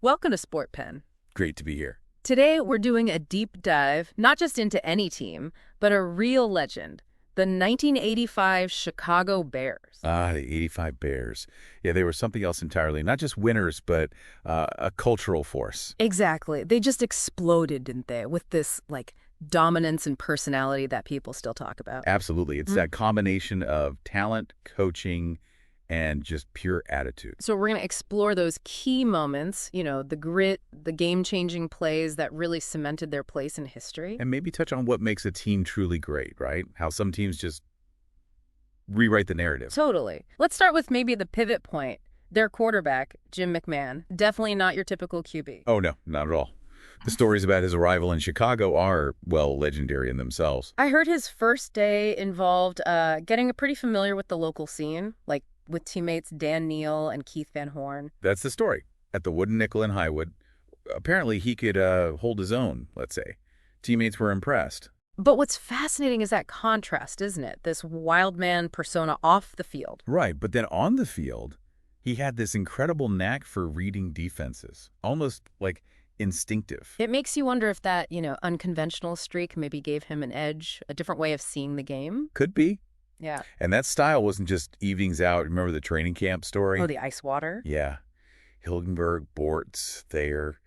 Welcome to Sportpen. Great to be here. Today, we're doing a deep dive, not just into any team, but a real legend, the 1985 Chicago Bears. The 85 Bears. Yeah, they were something else entirely. Not just winners, but a cultural force. Exactly. They just exploded, didn't they, with this, dominance and personality that people still talk about. Absolutely. It's that combination of talent, coaching, and just pure attitude. So we're going to explore those key moments, the grit, the game-changing plays that really cemented their place in history. And maybe touch on what makes a team truly great, right? How some teams just rewrite the narrative. Totally. Let's start with maybe the pivot point. Their quarterback, Jim McMahon, definitely not your typical QB. Oh, no, not at all. The stories about his arrival in Chicago are, well, legendary in themselves. I heard his first day involved getting pretty familiar with the local scene, with teammates Dan Neal and Keith Van Horn. That's the story. At the Wooden Nickel in Highwood, apparently he could hold his own, let's say. Teammates were impressed. But what's fascinating is that contrast, isn't it? This wild man persona off the field. Right, but then on the field, he had this incredible knack for reading defenses, almost like instinctive. It makes you wonder if that, unconventional streak maybe gave him an edge, a different way of seeing the game. Could be. Yeah. And that style wasn't just evenings out. Remember the training camp story? Oh, the ice water? Yeah. Hilgenberg, Bortz, Thayer,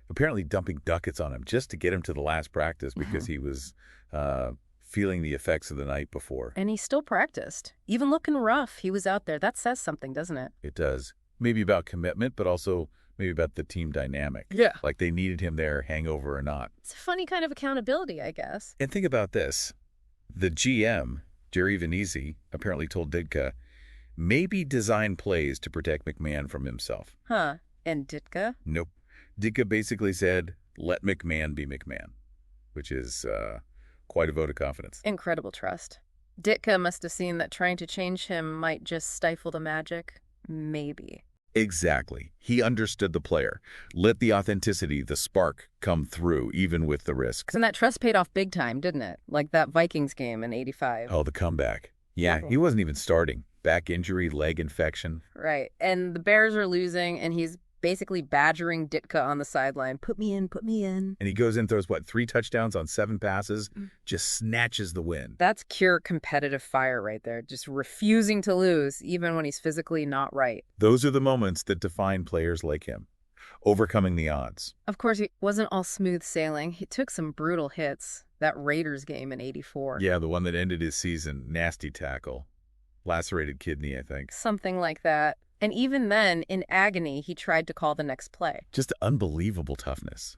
apparently dumping ducats on him just to get him to the last practice because he was feeling the effects of the night before. And he still practiced. Even looking rough, he was out there. That says something, doesn't it? It does. Maybe about commitment, but also maybe about the team dynamic. Yeah. Like they needed him there, hangover or not. It's a funny kind of accountability, I guess. And think about this. The GM, Jerry Venezi, apparently told Ditka, maybe design plays to protect McMahon from himself. Huh. And Ditka? Nope. Ditka basically said, let McMahon be McMahon, which is quite a vote of confidence. Incredible trust. Ditka must have seen that trying to change him might just stifle the magic. Maybe. Exactly. He understood the player. Let the authenticity, the spark, come through, even with the risk. And that trust paid off big time, didn't it? Like that Vikings game in '85. Oh, the comeback. Yeah, he wasn't even starting. Back injury, leg infection. Right. And the Bears are losing, and he's basically badgering Ditka on the sideline. Put me in, put me in. And he goes in, throws, 3 touchdowns on 7 passes, just snatches the win. That's pure competitive fire right there. Just refusing to lose, even when he's physically not right. Those are the moments that define players like him. Overcoming the odds. Of course, it wasn't all smooth sailing. He took some brutal hits. That Raiders game in '84. Yeah, the one that ended his season. Nasty tackle. Lacerated kidney, I think. Something like that. And even then, in agony, he tried to call the next play. Just unbelievable toughness.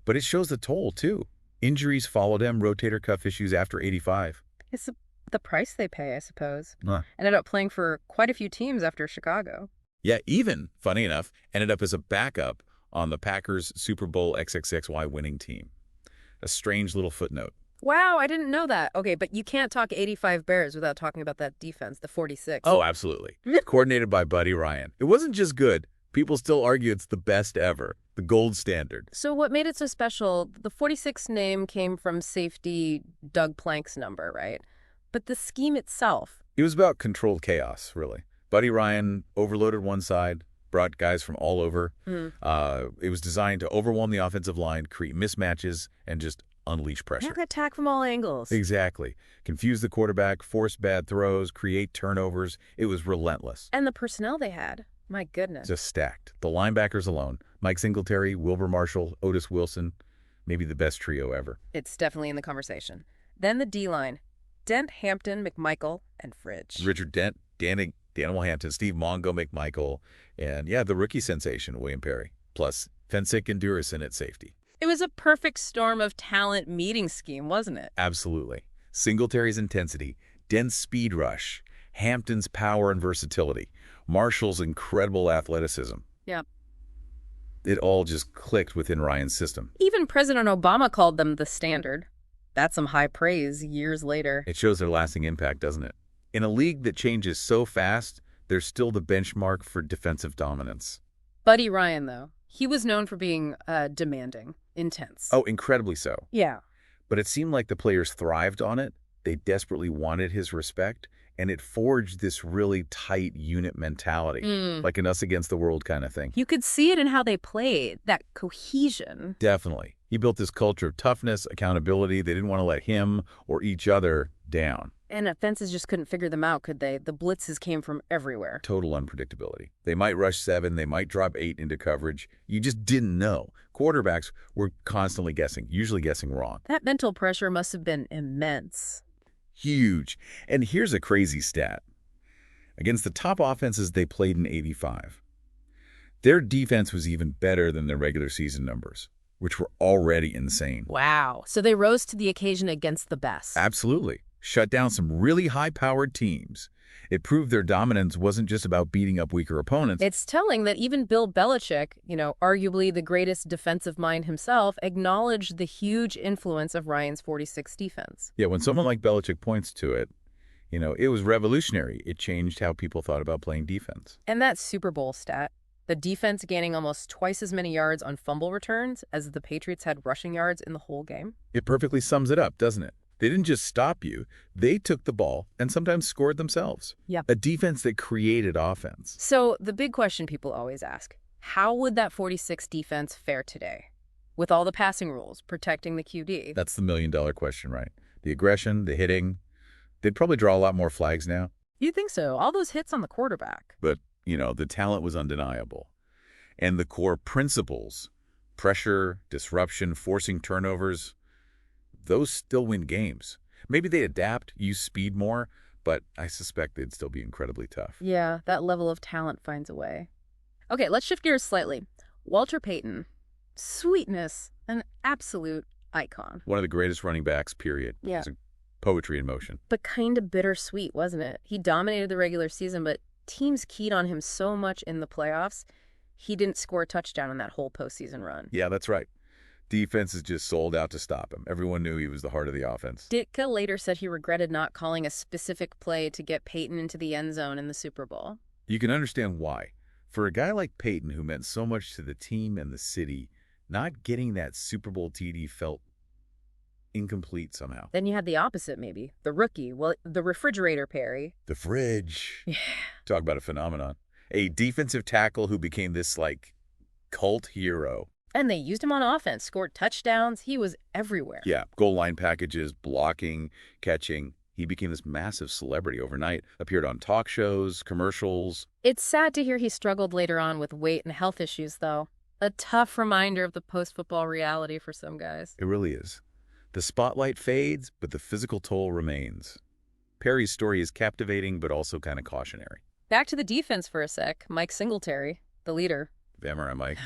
But it shows the toll, too. Injuries followed him, rotator cuff issues after '85. It's the price they pay, I suppose. Huh. Ended up playing for quite a few teams after Chicago. Yeah, even, funny enough, ended up as a backup on the Packers Super Bowl XXXY winning team. A strange little footnote. Wow, I didn't know that. Okay, but you can't talk 85 Bears without talking about that defense, the 46. Oh, absolutely. Coordinated by Buddy Ryan. It wasn't just good. People still argue it's the best ever, the gold standard. So what made it so special, the 46 name came from safety Doug Plank's number, right? But the scheme itself. It was about controlled chaos, really. Buddy Ryan overloaded one side, brought guys from all over. It was designed to overwhelm the offensive line, create mismatches, and just unleash pressure. Attack from all angles. Exactly. Confuse the quarterback, force bad throws, create turnovers. It was relentless. And the personnel they had. My goodness. Just stacked. The linebackers alone. Mike Singletary, Wilbur Marshall, Otis Wilson. Maybe the best trio ever. It's definitely in the conversation. Then the D-line. Dent, Hampton, McMichael, and Fridge. Richard Dent, Daniel Hampton, Steve Mongo, McMichael, and the rookie sensation, William Perry. Plus Fensick and Durison at safety. It was a perfect storm of talent meeting scheme, wasn't it? Absolutely. Singletary's intensity, Dent's speed rush, Hampton's power and versatility, Marshall's incredible athleticism. Yeah. It all just clicked within Ryan's system. Even President Obama called them the standard. That's some high praise years later. It shows their lasting impact, doesn't it? In a league that changes so fast, there's still the benchmark for defensive dominance. Buddy Ryan, though, he was known for being demanding, intense. Oh, incredibly so. Yeah. But it seemed like the players thrived on it. They desperately wanted his respect, and it forged this really tight unit mentality, like an us against the world kind of thing. You could see it in how they played, that cohesion. Definitely. He built this culture of toughness, accountability. They didn't want to let him or each other down. And offenses just couldn't figure them out, could they? The blitzes came from everywhere. Total unpredictability. They might rush 7, they might drop 8 into coverage. You just didn't know. Quarterbacks were constantly guessing, usually guessing wrong. That mental pressure must have been immense. Huge. And here's a crazy stat. Against the top offenses they played in '85, their defense was even better than their regular season numbers, which were already insane. Wow. So they rose to the occasion against the best. Absolutely. Shut down some really high-powered teams. It proved their dominance wasn't just about beating up weaker opponents. It's telling that even Bill Belichick, arguably the greatest defensive mind himself, acknowledged the huge influence of Ryan's 46 defense. Yeah, when someone like Belichick points to it, it was revolutionary. It changed how people thought about playing defense. And that Super Bowl stat, the defense gaining almost twice as many yards on fumble returns as the Patriots had rushing yards in the whole game. It perfectly sums it up, doesn't it? They didn't just stop you. They took the ball and sometimes scored themselves. Yep. A defense that created offense. So the big question people always ask, how would that 46 defense fare today? With all the passing rules, protecting the QD. That's the million-dollar question, right? The aggression, the hitting. They'd probably draw a lot more flags now. You'd think so. All those hits on the quarterback. But, the talent was undeniable. And the core principles, pressure, disruption, forcing turnovers, those still win games. Maybe they adapt, use speed more, but I suspect they'd still be incredibly tough. Yeah, that level of talent finds a way. Okay, let's shift gears slightly. Walter Payton. Sweetness. An absolute icon. One of the greatest running backs, period. Yeah. It's poetry in motion. But kind of bittersweet, wasn't it? He dominated the regular season, but teams keyed on him so much in the playoffs, he didn't score a touchdown in that whole postseason run. Yeah, that's right. Defenses just sold out to stop him. Everyone knew he was the heart of the offense. Ditka later said he regretted not calling a specific play to get Peyton into the end zone in the Super Bowl. You can understand why. For a guy like Peyton, who meant so much to the team and the city, not getting that Super Bowl TD felt incomplete somehow. Then you had the opposite, maybe. The rookie. Well, the refrigerator Perry. The fridge. Yeah. Talk about a phenomenon. A defensive tackle who became this, cult hero. And they used him on offense, scored touchdowns. He was everywhere. Yeah, goal line packages, blocking, catching. He became this massive celebrity overnight, appeared on talk shows, commercials. It's sad to hear he struggled later on with weight and health issues, though. A tough reminder of the post-football reality for some guys. It really is. The spotlight fades, but the physical toll remains. Perry's story is captivating, but also kind of cautionary. Back to the defense for a sec. Mike Singletary, the leader. Vampire Mike.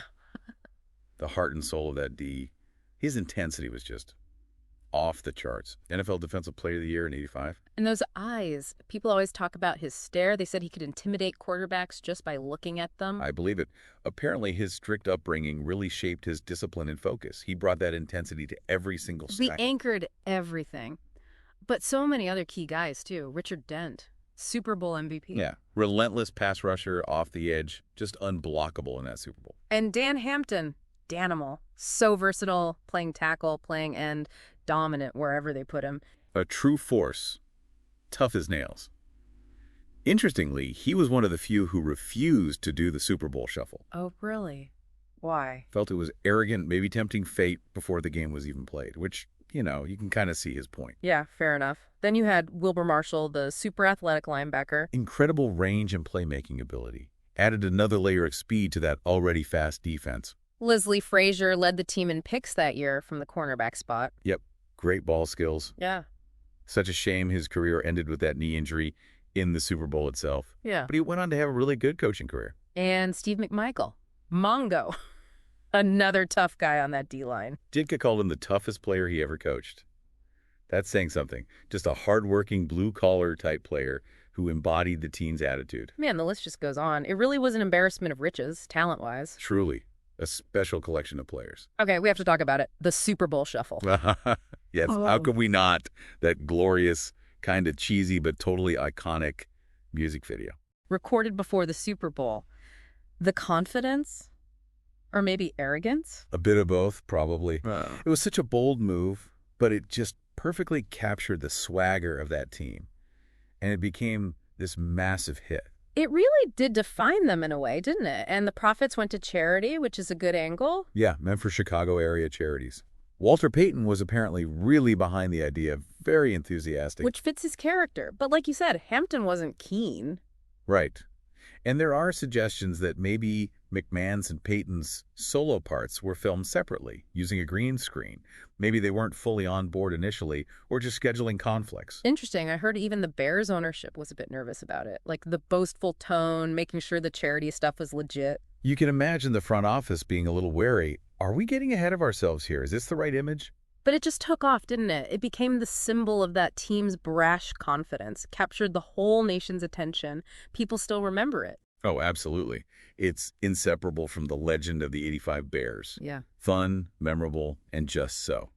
The heart and soul of that D. His intensity was just off the charts. NFL Defensive Player of the Year in '85. And those eyes. People always talk about his stare. They said he could intimidate quarterbacks just by looking at them. I believe it. Apparently, his strict upbringing really shaped his discipline and focus. He brought that intensity to every single He snap. anchored everything. But so many other key guys, too. Richard Dent, Super Bowl MVP. Yeah. Relentless pass rusher, off the edge, just unblockable in that Super Bowl. And Dan Hampton, Danimal. So versatile, playing tackle, playing end, dominant wherever they put him. A true force, tough as nails. Interestingly, he was one of the few who refused to do the Super Bowl shuffle. Oh, really? Why? Felt it was arrogant, maybe tempting fate before the game was even played, which, you can kind of see his point. Yeah, fair enough. Then you had Wilbur Marshall, the super athletic linebacker. Incredible range and playmaking ability. Added another layer of speed to that already fast defense. Leslie Frazier led the team in picks that year from the cornerback spot. Yep, great ball skills. Yeah. Such a shame his career ended with that knee injury in the Super Bowl itself. Yeah. But he went on to have a really good coaching career. And Steve McMichael. Mongo. Another tough guy on that D-line. Ditka called him the toughest player he ever coached. That's saying something. Just a hardworking, blue-collar type player who embodied the team's attitude. Man, the list just goes on. It really was an embarrassment of riches, talent-wise. Truly. A special collection of players. Okay, we have to talk about it. The Super Bowl shuffle. Yes, Oh. How could we not? That glorious, kind of cheesy, but totally iconic music video. Recorded before the Super Bowl. The confidence? Or maybe arrogance? A bit of both, probably. It was such a bold move, but it just perfectly captured the swagger of that team. and it became this massive hit. It really did define them in a way, didn't it? And the profits went to charity, which is a good angle. Yeah, meant for Chicago area charities. Walter Payton was apparently really behind the idea, very enthusiastic. Which fits his character. But like you said, Hampton wasn't keen. Right. And there are suggestions that maybe McMahon's and Payton's solo parts were filmed separately, using a green screen. Maybe they weren't fully on board initially, or just scheduling conflicts. Interesting. I heard even the Bears ownership was a bit nervous about it. Like the boastful tone, making sure the charity stuff was legit. You can imagine the front office being a little wary. Are we getting ahead of ourselves here? Is this the right image? But it just took off, didn't it? It became the symbol of that team's brash confidence, captured the whole nation's attention. People still remember it. Oh, absolutely. It's inseparable from the legend of the '85 Bears. Yeah. Fun, memorable, and just so.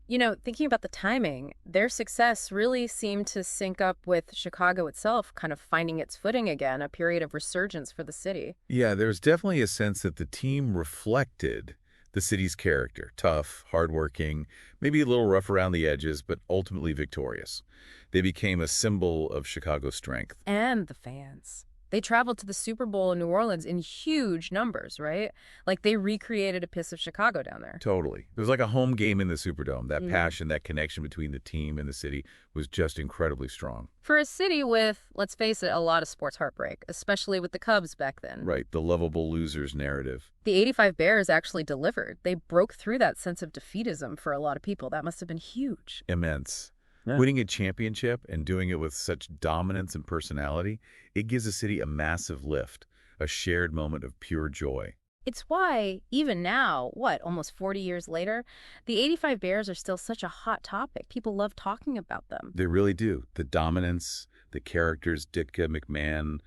You know, thinking about the timing, their success really seemed to sync up with Chicago itself, kind of finding its footing again, a period of resurgence for the city. Yeah, there's definitely a sense that the team reflected the city's character. Tough, hardworking, maybe a little rough around the edges, but ultimately victorious. They became a symbol of Chicago's strength. And the fans. They traveled to the Super Bowl in New Orleans in huge numbers, right? Like they recreated a piece of Chicago down there. Totally. It was like a home game in the Superdome. That passion, that connection between the team and the city was just incredibly strong. For a city with, let's face it, a lot of sports heartbreak, especially with the Cubs back then. Right, the lovable losers narrative. The '85 Bears actually delivered. They broke through that sense of defeatism for a lot of people. That must have been huge. Immense. Yeah. Winning a championship and doing it with such dominance and personality, it gives a city a massive lift, a shared moment of pure joy. It's why, even now, almost 40 years later, the '85 Bears are still such a hot topic. People love talking about them. They really do. The dominance, the characters, Ditka, McMahon,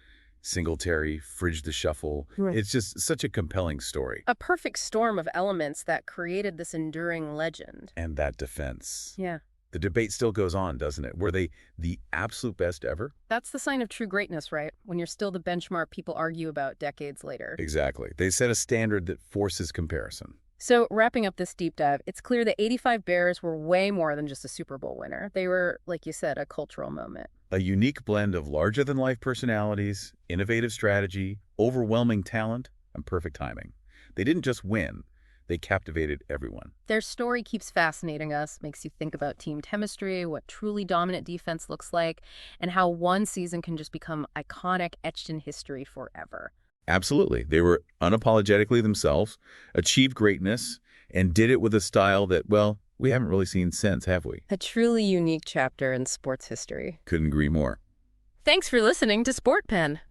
Singletary, Fridge the Shuffle. Right. It's just such a compelling story. A perfect storm of elements that created this enduring legend. And that defense. Yeah. The debate still goes on, doesn't it? Were they the absolute best ever? That's the sign of true greatness, right? When you're still the benchmark people argue about decades later. Exactly. They set a standard that forces comparison. So wrapping up this deep dive, it's clear the '85 Bears were way more than just a Super Bowl winner. They were, like you said, a cultural moment. A unique blend of larger-than-life personalities, innovative strategy, overwhelming talent, and perfect timing. They didn't just win. They captivated everyone. Their story keeps fascinating us, makes you think about team chemistry, what truly dominant defense looks like, and how one season can just become iconic, etched in history forever. Absolutely. They were unapologetically themselves, achieved greatness, and did it with a style that, well, we haven't really seen since, have we? A truly unique chapter in sports history. Couldn't agree more. Thanks for listening to Sportpen.